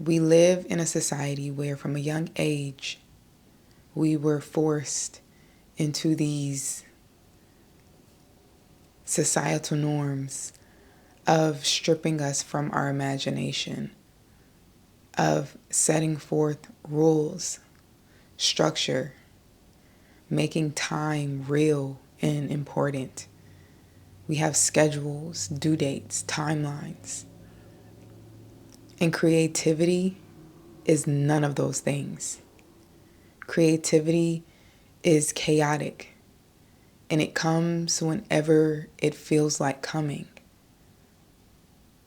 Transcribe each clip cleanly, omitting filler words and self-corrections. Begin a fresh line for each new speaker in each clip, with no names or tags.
We live in a society where from a young age, we were forced into these societal norms of stripping us from our imagination, of setting forth rules, structure, making time real and important. We have schedules, due dates, timelines. And creativity is none of those things. Creativity is chaotic, and it comes whenever it feels like coming.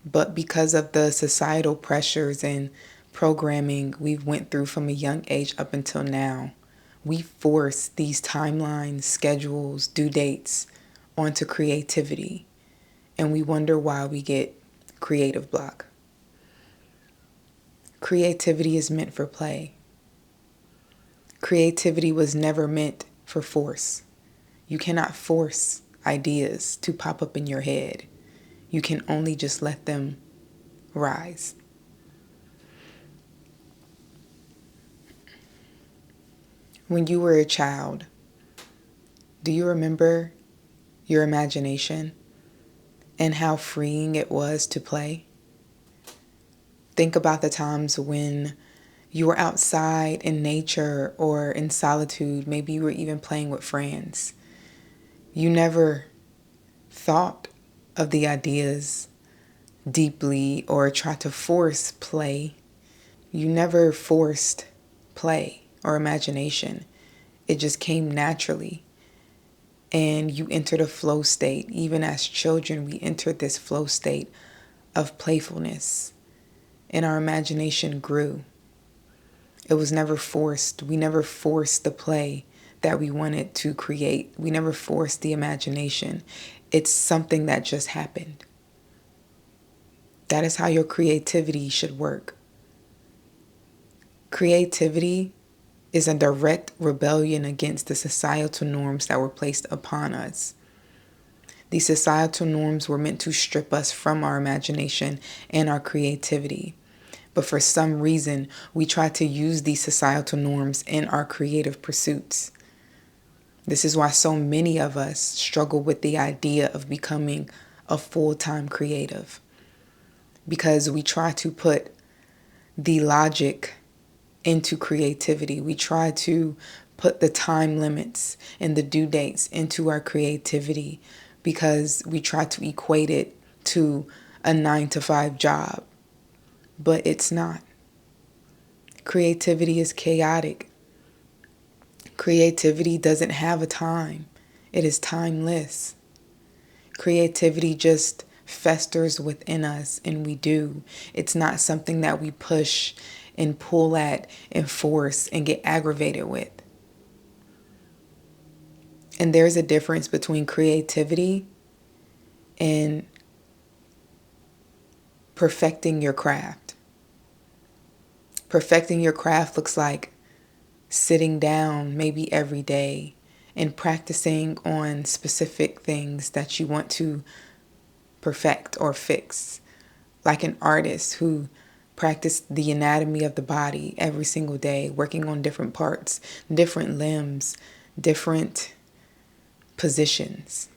But because of the societal pressures and programming we've went through from a young age up until now, we force these timelines, schedules, due dates onto creativity, and we wonder why we get creative block. Creativity is meant for play. Creativity was never meant for force. You cannot force ideas to pop up in your head. You can only just let them rise. When you were a child, do you remember your imagination and how freeing it was to play? Think about the times when you were outside in nature or in solitude. Maybe you were even playing with friends. You never thought of the ideas deeply or tried to force play. You never forced play or imagination. It just came naturally. And you entered a flow state. Even as children, we entered this flow state of playfulness. And our imagination grew. It was never forced. We never forced the play that we wanted to create. We never forced the imagination. It's something that just happened. That is how your creativity should work. Creativity is a direct rebellion against the societal norms that were placed upon us. These societal norms were meant to strip us from our imagination and our creativity. But for some reason, we try to use these societal norms in our creative pursuits. This is why so many of us struggle with the idea of becoming a full-time creative. Because we try to put the logic into creativity. We try to put the time limits and the due dates into our creativity because we try to equate it to a 9-to-5 job. But it's not. Creativity is chaotic. Creativity doesn't have a time. It is timeless. Creativity just festers within us, and we do. It's not something that we push and pull at and force and get aggravated with. And there's a difference between creativity and perfecting your craft. Perfecting your craft looks like sitting down maybe every day and practicing on specific things that you want to perfect or fix. Like an artist who practiced the anatomy of the body every single day, working on different parts, different limbs, different positions.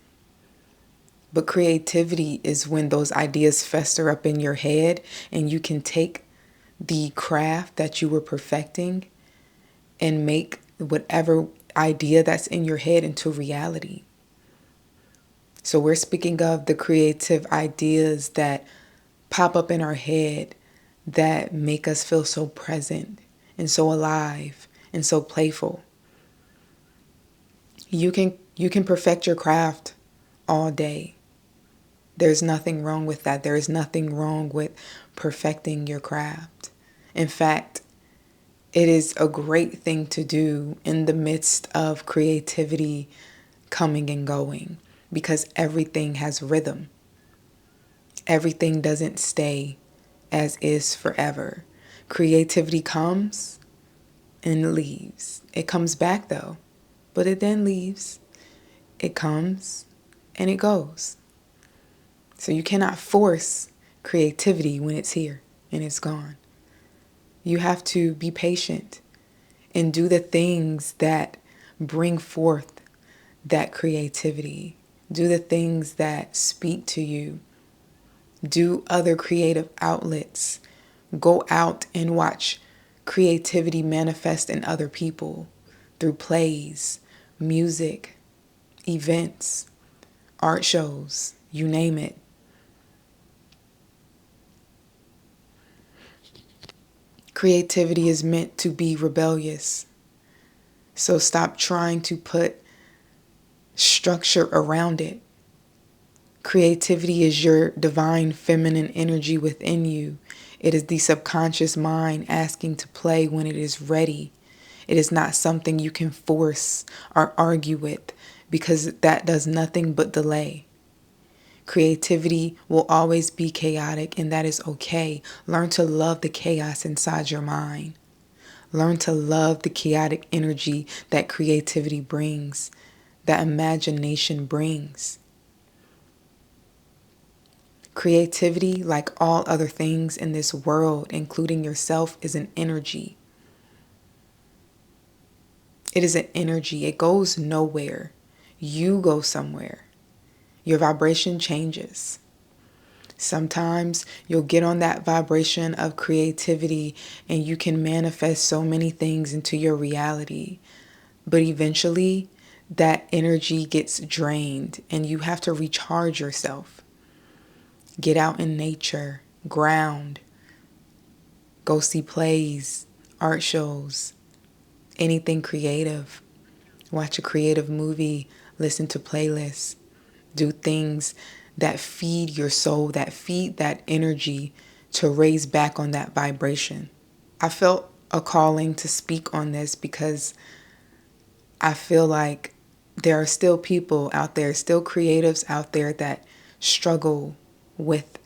But creativity is when those ideas fester up in your head and you can take the craft that you were perfecting and make whatever idea that's in your head into reality. So we're speaking of the creative ideas that pop up in our head that make us feel so present and so alive and so playful. You can perfect your craft all day. There's nothing wrong with that. There is nothing wrong with perfecting your craft. In fact, it is a great thing to do in the midst of creativity coming and going because everything has rhythm. Everything doesn't stay as is forever. Creativity comes and leaves. It comes back though, but it then leaves. It comes and it goes. So you cannot force creativity when it's here and it's gone. You have to be patient and do the things that bring forth that creativity. Do the things that speak to you. Do other creative outlets. Go out and watch creativity manifest in other people through plays, music, events, art shows, you name it. Creativity is meant to be rebellious. So stop trying to put structure around it. Creativity is your divine feminine energy within you. It is the subconscious mind asking to play when it is ready. It is not something you can force or argue with, because that does nothing but delay. Creativity will always be chaotic, and that is okay. Learn to love the chaos inside your mind. Learn to love the chaotic energy that creativity brings, that imagination brings. Creativity, like all other things in this world, including yourself, is an energy. It is an energy. It goes nowhere. You go somewhere. Your vibration changes. Sometimes you'll get on that vibration of creativity and you can manifest so many things into your reality. But eventually, that energy gets drained and you have to recharge yourself. Get out in nature, ground, go see plays, art shows, anything creative. Watch a creative movie, listen to playlists, do things that feed your soul, that feed that energy to raise back on that vibration. I felt a calling to speak on this because I feel like there are still people out there, still creatives out there that struggle with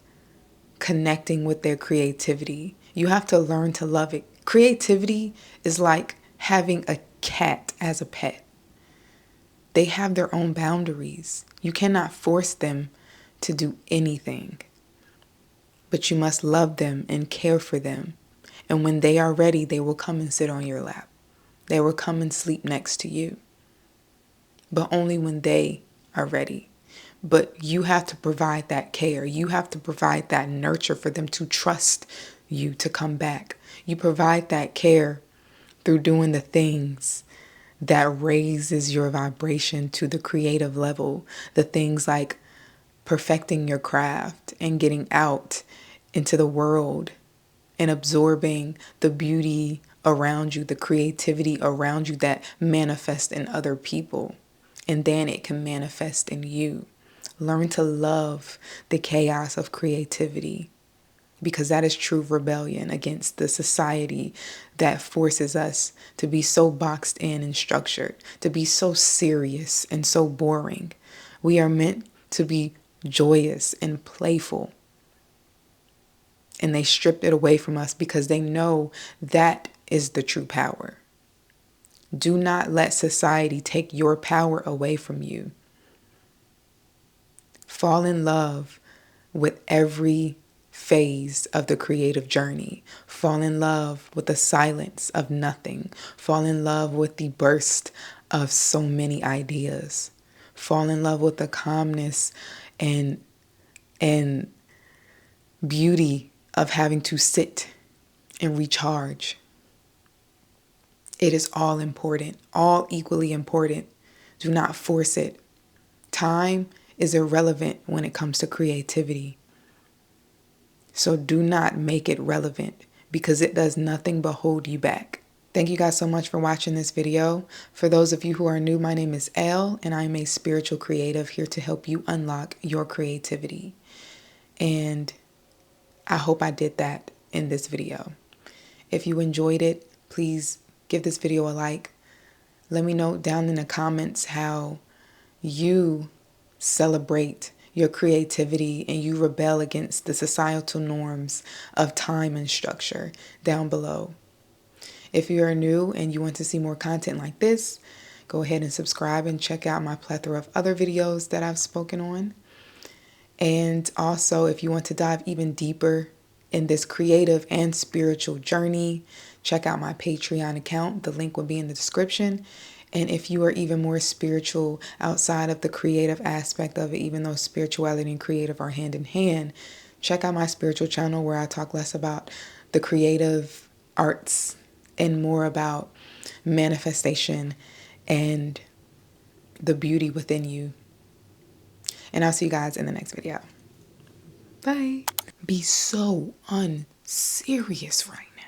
connecting with their creativity. You have to learn to love it. Creativity is like having a cat as a pet. They have their own boundaries. You cannot force them to do anything, but you must love them and care for them. And when they are ready, they will come and sit on your lap. They will come and sleep next to you, but only when they are ready. But you have to provide that care. You have to provide that nurture for them to trust you to come back. You provide that care through doing the things that raises your vibration to the creative level. The things like perfecting your craft and getting out into the world and absorbing the beauty around you, the creativity around you that manifests in other people. And then it can manifest in you. Learn to love the chaos of creativity, because that is true rebellion against the society that forces us to be so boxed in and structured, to be so serious and so boring. We are meant to be joyous and playful. And they stripped it away from us because they know that is the true power. Do not let society take your power away from you. Fall in love with every phase of the creative journey. Fall in love with the silence of nothing. Fall in love with the burst of so many ideas. Fall in love with the calmness and beauty of having to sit and recharge. It is all important, all equally important. Do not force it. Time is irrelevant when it comes to creativity. So do not make it relevant, because it does nothing but hold you back. Thank you guys so much for watching this video. For those of you who are new, my name is Elle, and I am a spiritual creative here to help you unlock your creativity. And I hope I did that in this video. If you enjoyed it, please give this video a like. Let me know down in the comments how you celebrate your creativity and you rebel against the societal norms of time and structure down below. If you are new and you want to see more content like this, go ahead and subscribe and check out my plethora of other videos that I've spoken on. And also, if you want to dive even deeper in this creative and spiritual journey, check out my Patreon account. The link will be in the description. And if you are even more spiritual outside of the creative aspect of it, even though spirituality and creative are hand in hand, check out my spiritual channel where I talk less about the creative arts and more about manifestation and the beauty within you. And I'll see you guys in the next video. Bye. Be so unserious right now.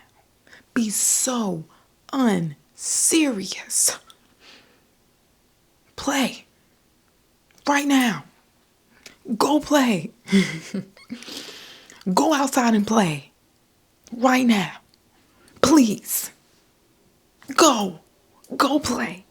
Be so unserious. Play. Right now. Go play. Go outside and play. Right now. Please. Go. Go play.